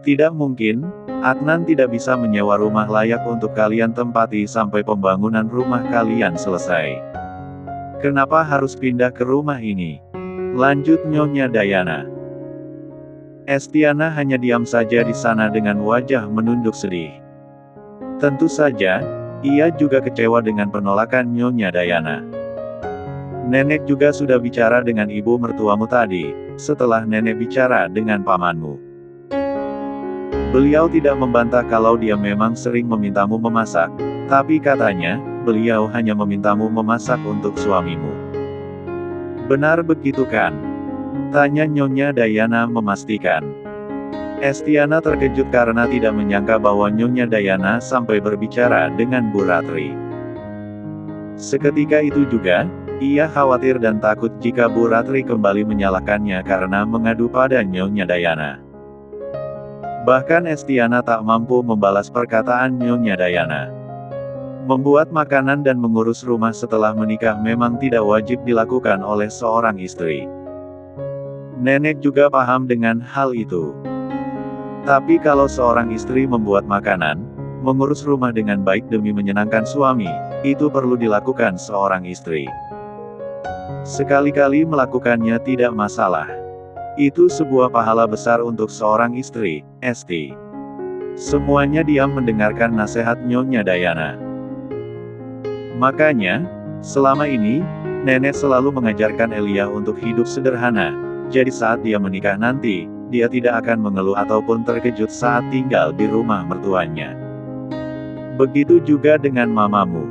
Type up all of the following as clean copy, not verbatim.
Tidak mungkin, Adnan tidak bisa menyewa rumah layak untuk kalian tempati sampai pembangunan rumah kalian selesai. Kenapa harus pindah ke rumah ini? Lanjut Nyonya Dayana. Estiana hanya diam saja di sana dengan wajah menunduk sedih. Tentu saja, ia juga kecewa dengan penolakan Nyonya Dayana. Nenek juga sudah bicara dengan ibu mertuamu tadi, setelah nenek bicara dengan pamanmu. Beliau tidak membantah kalau dia memang sering memintamu memasak, tapi katanya, beliau hanya memintamu memasak untuk suamimu. Benar begitu kan? Tanya Nyonya Dayana memastikan. Estiana terkejut karena tidak menyangka bahwa Nyonya Dayana sampai berbicara dengan Bu Ratri. Seketika itu juga, ia khawatir dan takut jika Bu Ratri kembali menyalahkannya karena mengadu pada Nyonya Dayana. Bahkan Estiana tak mampu membalas perkataan Nyonya Dayana. Membuat makanan dan mengurus rumah setelah menikah memang tidak wajib dilakukan oleh seorang istri. Nenek juga paham dengan hal itu. Tapi kalau seorang istri membuat makanan, mengurus rumah dengan baik demi menyenangkan suami, itu perlu dilakukan seorang istri. Sekali-kali melakukannya tidak masalah. Itu sebuah pahala besar untuk seorang istri, Esti. Semuanya diam mendengarkan nasihat Nyonya Dayana. Makanya, selama ini, nenek selalu mengajarkan Elia untuk hidup sederhana, jadi saat dia menikah nanti, dia tidak akan mengeluh ataupun terkejut saat tinggal di rumah mertuanya. Begitu juga dengan mamamu.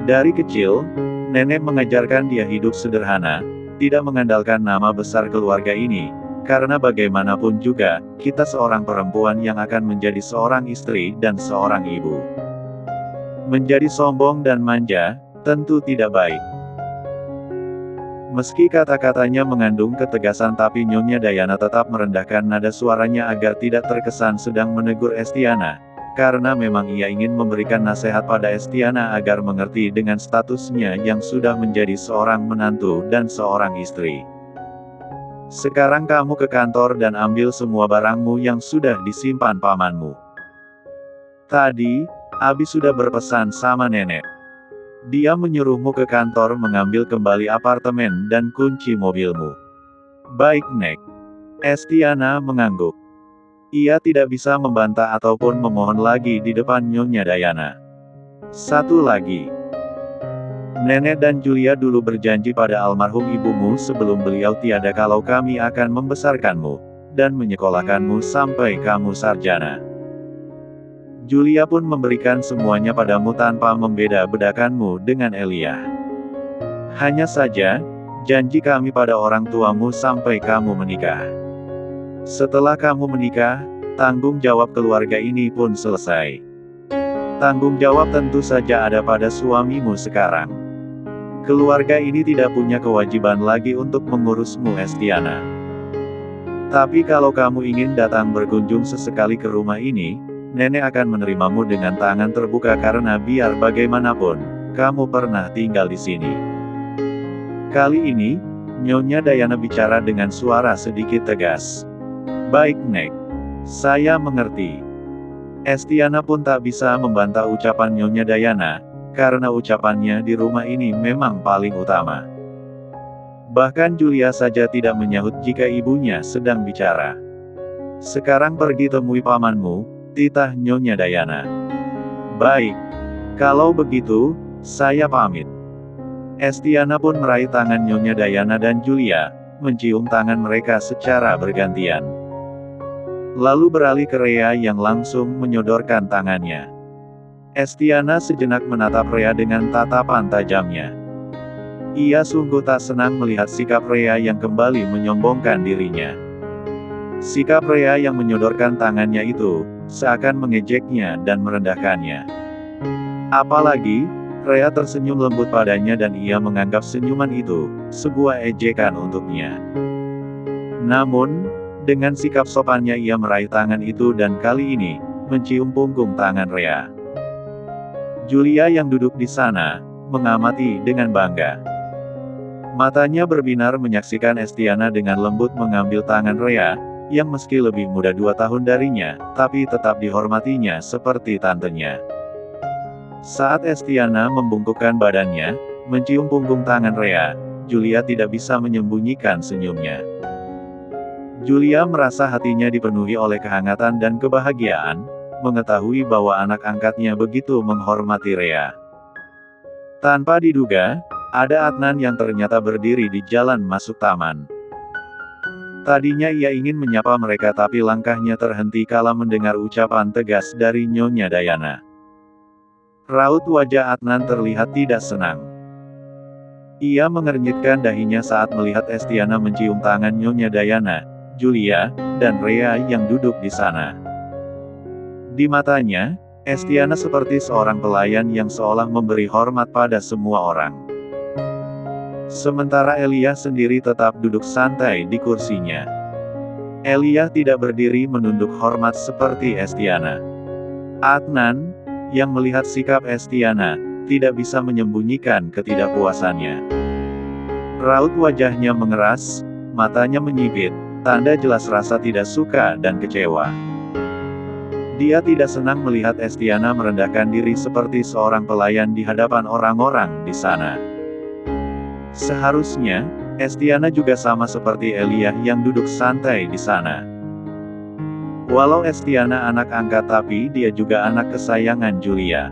Dari kecil, nenek mengajarkan dia hidup sederhana, tidak mengandalkan nama besar keluarga ini, karena bagaimanapun juga, kita seorang perempuan yang akan menjadi seorang istri dan seorang ibu. Menjadi sombong dan manja, tentu tidak baik. Meski kata-katanya mengandung ketegasan tapi Nyonya Dayana tetap merendahkan nada suaranya agar tidak terkesan sedang menegur Estiana, karena memang ia ingin memberikan nasihat pada Estiana agar mengerti dengan statusnya yang sudah menjadi seorang menantu dan seorang istri. Sekarang kamu ke kantor dan ambil semua barangmu yang sudah disimpan pamanmu. Tadi, Abi sudah berpesan sama nenek. Dia menyuruhmu ke kantor mengambil kembali apartemen dan kunci mobilmu. Baik, Nek. Estiana mengangguk. Ia tidak bisa membantah ataupun memohon lagi di depan Nyonya Dayana. Satu lagi. Nenek dan Julia dulu berjanji pada almarhum ibumu sebelum beliau tiada kalau kami akan membesarkanmu, dan menyekolahkanmu sampai kamu sarjana. Julia pun memberikan semuanya padamu tanpa membeda-bedakanmu dengan Elia. Hanya saja, janji kami pada orang tuamu sampai kamu menikah. Setelah kamu menikah, tanggung jawab keluarga ini pun selesai. Tanggung jawab tentu saja ada pada suamimu sekarang. Keluarga ini tidak punya kewajiban lagi untuk mengurusmu, Estiana. Tapi kalau kamu ingin datang berkunjung sesekali ke rumah ini, nenek akan menerimamu dengan tangan terbuka karena biar bagaimanapun, kamu pernah tinggal di sini. Kali ini, Nyonya Dayana bicara dengan suara sedikit tegas. Baik, Nek. Saya mengerti. Estiana pun tak bisa membantah ucapan Nyonya Dayana, karena ucapannya di rumah ini memang paling utama. Bahkan Julia saja tidak menyahut jika ibunya sedang bicara. Sekarang pergi temui pamanmu, titah Nyonya Dayana. Baik. Kalau begitu, saya pamit. Estiana pun meraih tangan Nyonya Dayana dan Julia, mencium tangan mereka secara bergantian. Lalu beralih ke Rea yang langsung menyodorkan tangannya. Estiana sejenak menatap Rea dengan tatapan tajamnya. Ia sungguh tak senang melihat sikap Rea yang kembali menyombongkan dirinya. Sikap Rea yang menyodorkan tangannya itu, seakan mengejeknya dan merendahkannya. Apalagi, Rea tersenyum lembut padanya dan ia menganggap senyuman itu, sebuah ejekan untuknya. Namun, dengan sikap sopannya ia meraih tangan itu dan kali ini, mencium punggung tangan Rea. Julia yang duduk di sana, mengamati dengan bangga. Matanya berbinar menyaksikan Estiana dengan lembut mengambil tangan Rea, yang meski lebih muda 2 tahun darinya, tapi tetap dihormatinya seperti tantenya. Saat Estiana membungkukkan badannya, mencium punggung tangan Rea, Julia tidak bisa menyembunyikan senyumnya. Julia merasa hatinya dipenuhi oleh kehangatan dan kebahagiaan, mengetahui bahwa anak angkatnya begitu menghormati Rea. Tanpa diduga, ada Adnan yang ternyata berdiri di jalan masuk taman. Tadinya ia ingin menyapa mereka tapi langkahnya terhenti kala mendengar ucapan tegas dari Nyonya Dayana. Raut wajah Adnan terlihat tidak senang. Ia mengernyitkan dahinya saat melihat Estiana mencium tangan Nyonya Dayana, Julia, dan Rea yang duduk di sana. Di matanya, Estiana seperti seorang pelayan yang seolah memberi hormat pada semua orang. Sementara Elia sendiri tetap duduk santai di kursinya. Elia tidak berdiri menunduk hormat seperti Estiana. Adnan, yang melihat sikap Estiana, tidak bisa menyembunyikan ketidakpuasannya. Raut wajahnya mengeras, matanya menyipit, tanda jelas rasa tidak suka dan kecewa. Dia tidak senang melihat Estiana merendahkan diri seperti seorang pelayan di hadapan orang-orang di sana. Seharusnya, Estiana juga sama seperti Elia yang duduk santai di sana. Walau Estiana anak angkat tapi dia juga anak kesayangan Julia.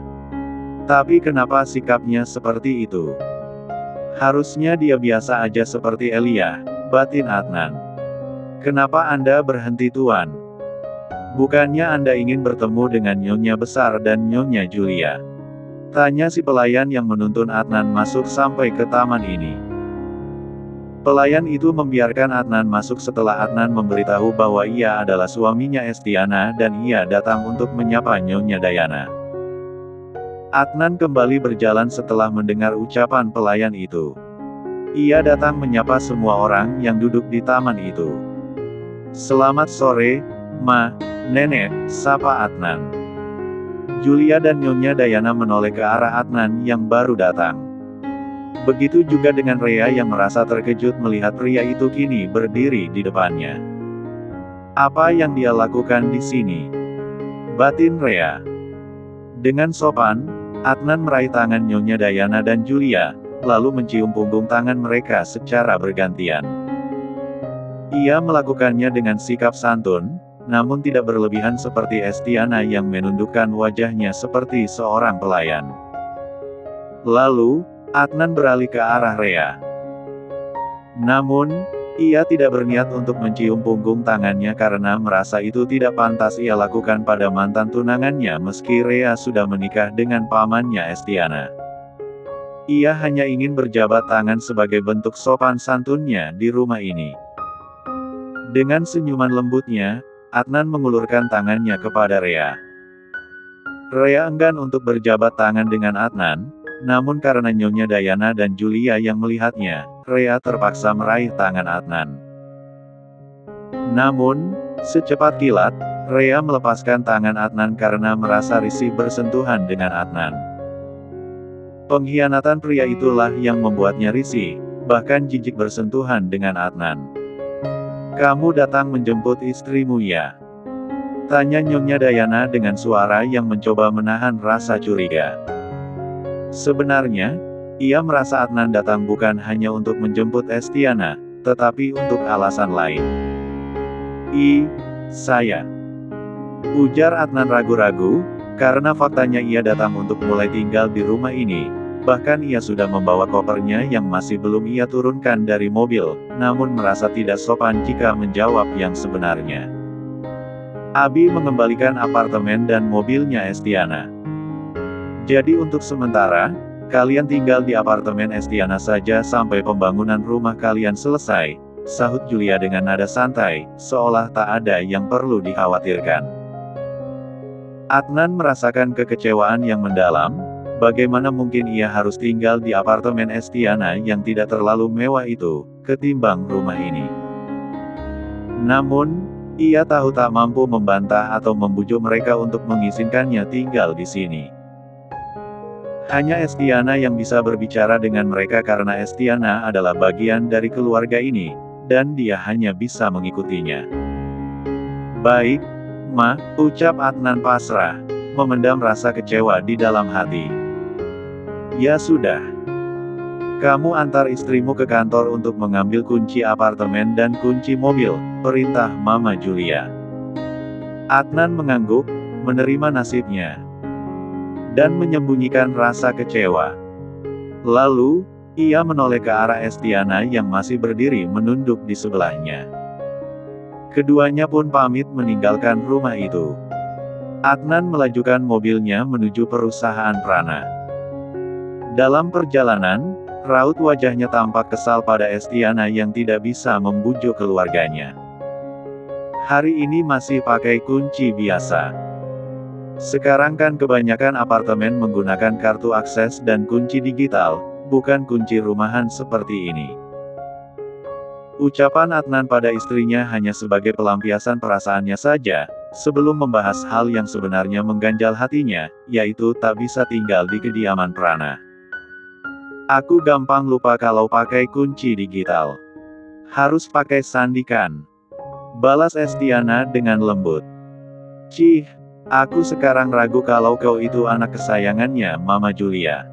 Tapi kenapa sikapnya seperti itu? Harusnya dia biasa aja seperti Elia, batin Adnan. Kenapa Anda berhenti Tuan? Bukannya Anda ingin bertemu dengan Nyonya Besar dan Nyonya Julia? Tanya si pelayan yang menuntun Adnan masuk sampai ke taman ini. Pelayan itu membiarkan Adnan masuk setelah Adnan memberitahu bahwa ia adalah suaminya Estiana dan ia datang untuk menyapa Nyonya Dayana. Adnan kembali berjalan setelah mendengar ucapan pelayan itu. Ia datang menyapa semua orang yang duduk di taman itu. Selamat sore, Ma, Nenek, sapa Adnan. Julia dan Nyonya Dayana menoleh ke arah Adnan yang baru datang. Begitu juga dengan Rea yang merasa terkejut melihat pria itu kini berdiri di depannya. Apa yang dia lakukan di sini? Batin Rea. Dengan sopan, Adnan meraih tangan Nyonya Dayana dan Julia, lalu mencium punggung tangan mereka secara bergantian. Ia melakukannya dengan sikap santun, namun tidak berlebihan seperti Estiana yang menundukkan wajahnya seperti seorang pelayan. Lalu, Adnan beralih ke arah Rea. Namun, ia tidak berniat untuk mencium punggung tangannya karena merasa itu tidak pantas ia lakukan pada mantan tunangannya meski Rea sudah menikah dengan pamannya Estiana. Ia hanya ingin berjabat tangan sebagai bentuk sopan santunnya di rumah ini. Dengan senyuman lembutnya, Adnan mengulurkan tangannya kepada Rea. Rea enggan untuk berjabat tangan dengan Adnan, namun karena Nyonya Dayana dan Julia yang melihatnya, Rea terpaksa meraih tangan Adnan. Namun, secepat kilat, Rea melepaskan tangan Adnan karena merasa risih bersentuhan dengan Adnan. Pengkhianatan pria itulah yang membuatnya risih, bahkan jijik bersentuhan dengan Adnan. Kamu datang menjemput istrimu ya? Tanya Nyonya Dayana dengan suara yang mencoba menahan rasa curiga. Sebenarnya, ia merasa Adnan datang bukan hanya untuk menjemput Estiana, tetapi untuk alasan lain. Saya. Ujar Adnan ragu-ragu, karena faktanya ia datang untuk mulai tinggal di rumah ini. Bahkan ia sudah membawa kopernya yang masih belum ia turunkan dari mobil, namun merasa tidak sopan jika menjawab yang sebenarnya. Abi mengembalikan apartemen dan mobilnya Estiana. Jadi untuk sementara, kalian tinggal di apartemen Estiana saja sampai pembangunan rumah kalian selesai, sahut Julia dengan nada santai, seolah tak ada yang perlu dikhawatirkan. Adnan merasakan kekecewaan yang mendalam. Bagaimana mungkin ia harus tinggal di apartemen Estiana yang tidak terlalu mewah itu, ketimbang rumah ini. Namun, ia tahu tak mampu membantah atau membujuk mereka untuk mengizinkannya tinggal di sini. Hanya Estiana yang bisa berbicara dengan mereka karena Estiana adalah bagian dari keluarga ini, dan dia hanya bisa mengikutinya. Baik, Ma, ucap Adnan pasrah, memendam rasa kecewa di dalam hati. Ya sudah. Kamu antar istrimu ke kantor untuk mengambil kunci apartemen dan kunci mobil, perintah Mama Julia. Adnan mengangguk, menerima nasibnya, dan menyembunyikan rasa kecewa. Lalu, ia menoleh ke arah Estiana yang masih berdiri menunduk di sebelahnya. Keduanya pun pamit meninggalkan rumah itu. Adnan melajukan mobilnya menuju perusahaan Prana. Dalam perjalanan, raut wajahnya tampak kesal pada Estiana yang tidak bisa membujuk keluarganya. Hari ini masih pakai kunci biasa. Sekarang kan kebanyakan apartemen menggunakan kartu akses dan kunci digital, bukan kunci rumahan seperti ini. Ucapan Adnan pada istrinya hanya sebagai pelampiasan perasaannya saja, sebelum membahas hal yang sebenarnya mengganjal hatinya, yaitu tak bisa tinggal di kediaman Prana. Aku gampang lupa kalau pakai kunci digital. Harus pakai sandi kan? Balas Estiana dengan lembut. Cih, aku sekarang ragu kalau kau itu anak kesayangannya Mama Julia.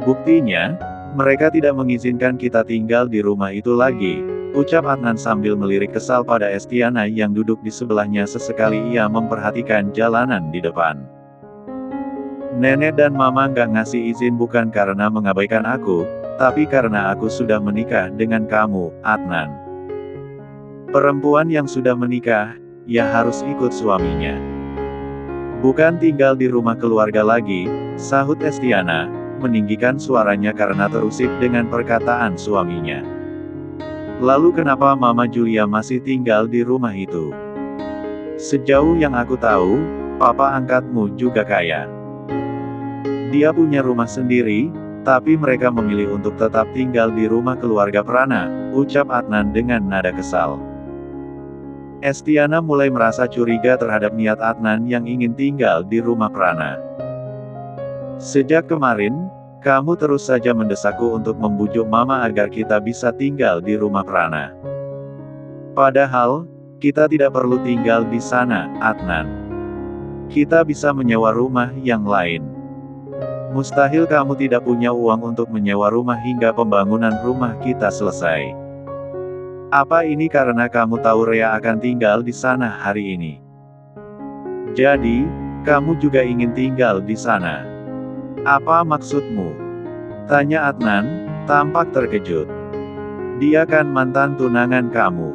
Buktinya, mereka tidak mengizinkan kita tinggal di rumah itu lagi, ucap Adnan sambil melirik kesal pada Estiana yang duduk di sebelahnya. Sesekali ia memperhatikan jalanan di depan. Nenek dan Mama nggak ngasih izin bukan karena mengabaikan aku, tapi karena aku sudah menikah dengan kamu, Adnan. Perempuan yang sudah menikah, ya harus ikut suaminya. Bukan tinggal di rumah keluarga lagi, sahut Estiana, meninggikan suaranya karena terusik dengan perkataan suaminya. Lalu kenapa Mama Julia masih tinggal di rumah itu? Sejauh yang aku tahu, papa angkatmu juga kaya. Dia punya rumah sendiri, tapi mereka memilih untuk tetap tinggal di rumah keluarga Prana, ucap Adnan dengan nada kesal. Estiana mulai merasa curiga terhadap niat Adnan yang ingin tinggal di rumah Prana. Sejak kemarin, kamu terus saja mendesakku untuk membujuk Mama agar kita bisa tinggal di rumah Prana. Padahal, kita tidak perlu tinggal di sana, Adnan. Kita bisa menyewa rumah yang lain. Mustahil kamu tidak punya uang untuk menyewa rumah hingga pembangunan rumah kita selesai. Apa ini karena kamu tahu Rea akan tinggal di sana hari ini? Jadi, kamu juga ingin tinggal di sana? Apa maksudmu? Tanya Adnan, tampak terkejut. Dia kan mantan tunangan kamu.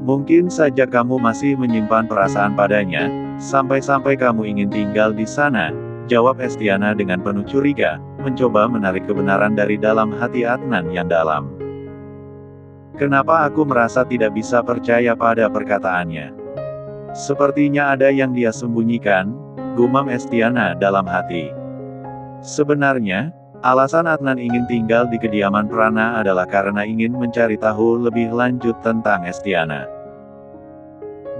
Mungkin saja kamu masih menyimpan perasaan padanya, sampai-sampai kamu ingin tinggal di sana, jawab Estiana dengan penuh curiga, mencoba menarik kebenaran dari dalam hati Adnan yang dalam. Kenapa aku merasa tidak bisa percaya pada perkataannya? Sepertinya ada yang dia sembunyikan, gumam Estiana dalam hati. Sebenarnya, alasan Adnan ingin tinggal di kediaman Prana adalah karena ingin mencari tahu lebih lanjut tentang Estiana.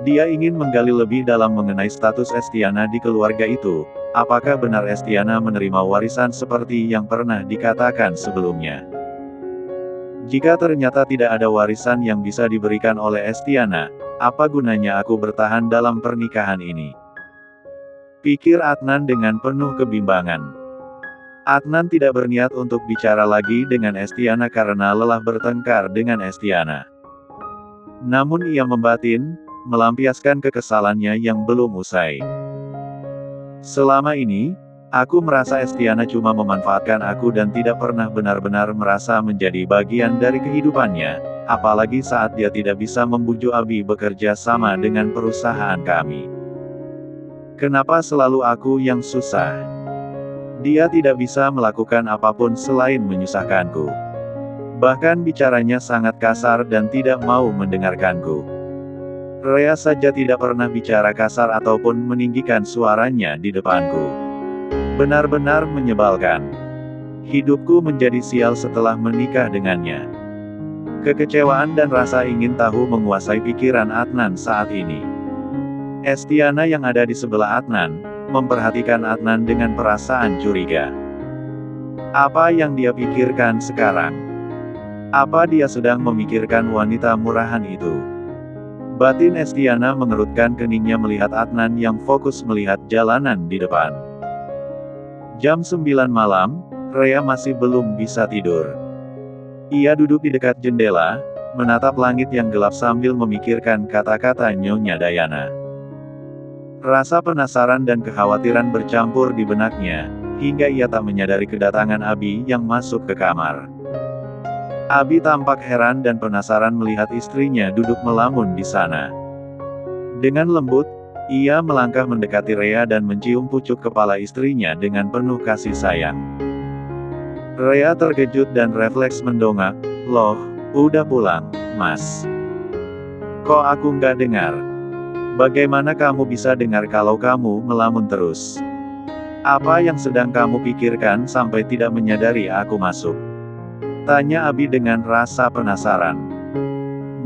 Dia ingin menggali lebih dalam mengenai status Estiana di keluarga itu. Apakah benar Estiana menerima warisan seperti yang pernah dikatakan sebelumnya? Jika ternyata tidak ada warisan yang bisa diberikan oleh Estiana, apa gunanya aku bertahan dalam pernikahan ini? Pikir Adnan dengan penuh kebimbangan. Adnan tidak berniat untuk bicara lagi dengan Estiana karena lelah bertengkar dengan Estiana. Namun ia membatin, melampiaskan kekesalannya yang belum usai. Selama ini, aku merasa Estiana cuma memanfaatkan aku dan tidak pernah benar-benar merasa menjadi bagian dari kehidupannya, apalagi saat dia tidak bisa membujuk Abi bekerja sama dengan perusahaan kami. Kenapa selalu aku yang susah? Dia tidak bisa melakukan apapun selain menyusahkanku. Bahkan bicaranya sangat kasar dan tidak mau mendengarkanku. Rea saja tidak pernah bicara kasar ataupun meninggikan suaranya di depanku. Benar-benar menyebalkan. Hidupku menjadi sial setelah menikah dengannya. Kekecewaan dan rasa ingin tahu menguasai pikiran Adnan saat ini. Estiana yang ada di sebelah Adnan, memperhatikan Adnan dengan perasaan curiga. Apa yang dia pikirkan sekarang? Apa dia sedang memikirkan wanita murahan itu? Batin Estiana mengerutkan keningnya melihat Adnan yang fokus melihat jalanan di depan. Jam 9 malam, Rea masih belum bisa tidur. Ia duduk di dekat jendela, menatap langit yang gelap sambil memikirkan kata-kata Nyonya Dayana. Rasa penasaran dan kekhawatiran bercampur di benaknya, hingga ia tak menyadari kedatangan Abi yang masuk ke kamar. Abi tampak heran dan penasaran melihat istrinya duduk melamun di sana. Dengan lembut, ia melangkah mendekati Rea dan mencium pucuk kepala istrinya dengan penuh kasih sayang. Rea terkejut dan refleks mendongak, "Loh, udah pulang, Mas? Kok aku nggak dengar? Bagaimana kamu bisa dengar kalau kamu melamun terus? Apa yang sedang kamu pikirkan sampai tidak menyadari aku masuk?" Tanya Abi dengan rasa penasaran.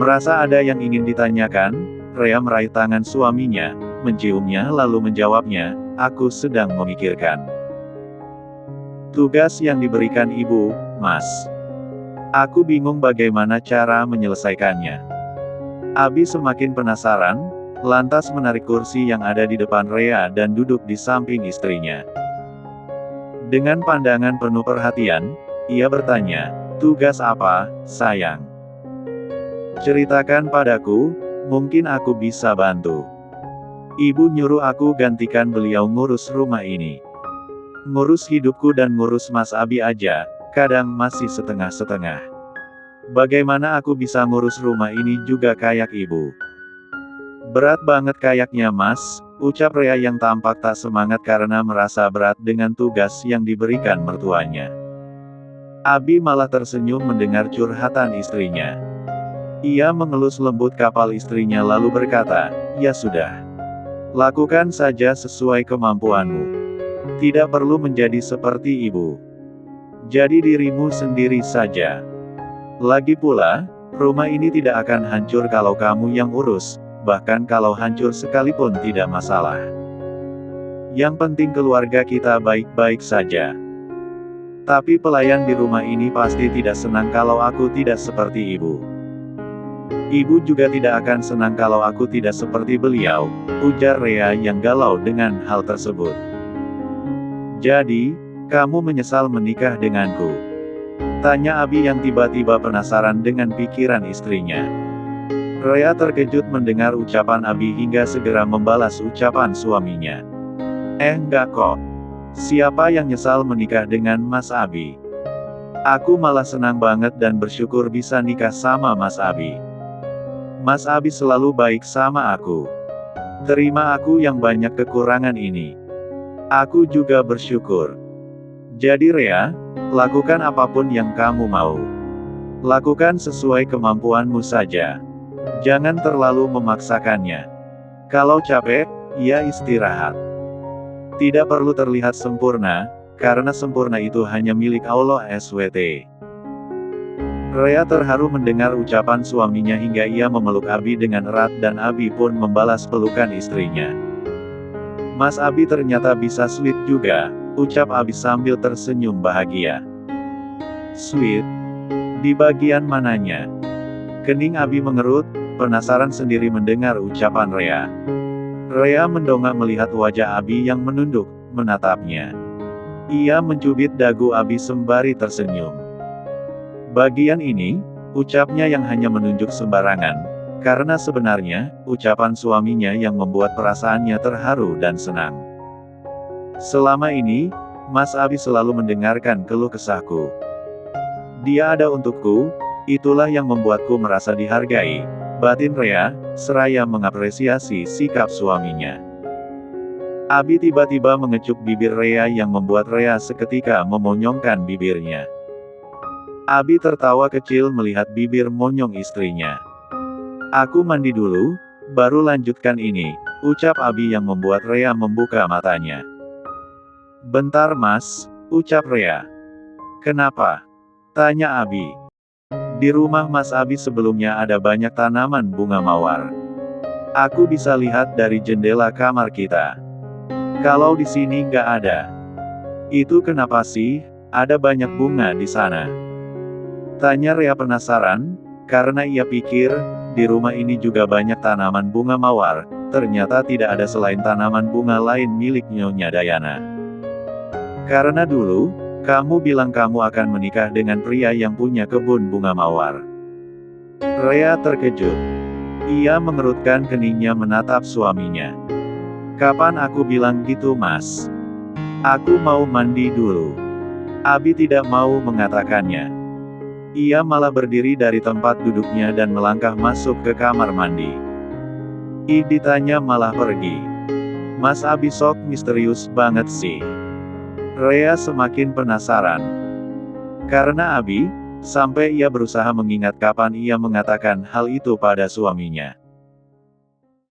Merasa ada yang ingin ditanyakan, Rea meraih tangan suaminya, menciumnya lalu menjawabnya, "Aku sedang memikirkan tugas yang diberikan ibu, Mas. Aku bingung bagaimana cara menyelesaikannya." Abi semakin penasaran, lantas menarik kursi yang ada di depan Rea dan duduk di samping istrinya. Dengan pandangan penuh perhatian, ia bertanya, "Tugas apa, sayang? Ceritakan padaku, mungkin aku bisa bantu. Ibu nyuruh aku gantikan beliau ngurus rumah ini. Ngurus hidupku dan ngurus Mas Abi aja, kadang masih setengah-setengah. Bagaimana aku bisa ngurus rumah ini juga kayak ibu?" "Berat banget kayaknya Mas," ucap Rea yang tampak tak semangat karena merasa berat dengan tugas yang diberikan mertuanya. Abi malah tersenyum mendengar curhatan istrinya. Ia mengelus lembut kapal istrinya lalu berkata, "Ya sudah. Lakukan saja sesuai kemampuanmu. Tidak perlu menjadi seperti ibu. Jadi dirimu sendiri saja. Lagi pula, rumah ini tidak akan hancur kalau kamu yang urus, bahkan kalau hancur sekalipun tidak masalah. Yang penting keluarga kita baik-baik saja. Tapi pelayan di rumah ini pasti tidak senang kalau aku tidak seperti ibu. Ibu juga tidak akan senang kalau aku tidak seperti beliau," ujar Rea yang galau dengan hal tersebut. "Jadi, kamu menyesal menikah denganku?" tanya Abi yang tiba-tiba penasaran dengan pikiran istrinya. Rea terkejut mendengar ucapan Abi hingga segera membalas ucapan suaminya. Enggak kok. Siapa yang nyesal menikah dengan Mas Abi? Aku malah senang banget dan bersyukur bisa nikah sama Mas Abi. Mas Abi selalu baik sama aku. Terima aku yang banyak kekurangan ini. Aku juga bersyukur. Jadi Rea, lakukan apapun yang kamu mau. Lakukan sesuai kemampuanmu saja. Jangan terlalu memaksakannya. Kalau capek, ya istirahat. Tidak perlu terlihat sempurna, karena sempurna itu hanya milik Allah SWT. Rea terharu mendengar ucapan suaminya hingga ia memeluk Abi dengan erat dan Abi pun membalas pelukan istrinya. "Mas Abi ternyata bisa sweet juga," ucap Abi sambil tersenyum bahagia. "Sweet? Di bagian mananya?" Kening Abi mengerut, penasaran sendiri mendengar ucapan Rea. Rea mendongak melihat wajah Abi yang menunduk, menatapnya. Ia mencubit dagu Abi sembari tersenyum. "Bagian ini," ucapnya yang hanya menunjuk sembarangan, karena sebenarnya, ucapan suaminya yang membuat perasaannya terharu dan senang. "Selama ini, Mas Abi selalu mendengarkan keluh kesahku. Dia ada untukku, itulah yang membuatku merasa dihargai," batin Rea, seraya mengapresiasi sikap suaminya. Abi tiba-tiba mengecup bibir Rea yang membuat Rea seketika memonyongkan bibirnya. Abi tertawa kecil melihat bibir monyong istrinya. "Aku mandi dulu, baru lanjutkan ini," ucap Abi yang membuat Rea membuka matanya. "Bentar Mas," ucap Rea. "Kenapa?" tanya Abi. "Di rumah Mas Abi sebelumnya ada banyak tanaman bunga mawar. Aku bisa lihat dari jendela kamar kita. Kalau di sini nggak ada." "Itu kenapa sih? Ada banyak bunga di sana?" tanya Rea penasaran, karena ia pikir, di rumah ini juga banyak tanaman bunga mawar, ternyata tidak ada selain tanaman bunga lain milik Nyonya Dayana. Karena dulu, kamu bilang kamu akan menikah dengan pria yang punya kebun bunga mawar. Rea terkejut. Ia mengerutkan keningnya menatap suaminya. Kapan aku bilang gitu, Mas? Aku mau mandi dulu. Abi tidak mau mengatakannya. Ia malah berdiri dari tempat duduknya dan melangkah masuk ke kamar mandi. Ditanya malah pergi. Mas Abi sok misterius banget sih. Rea semakin penasaran. Karena Abi, sampai ia berusaha mengingat kapan ia mengatakan hal itu pada suaminya.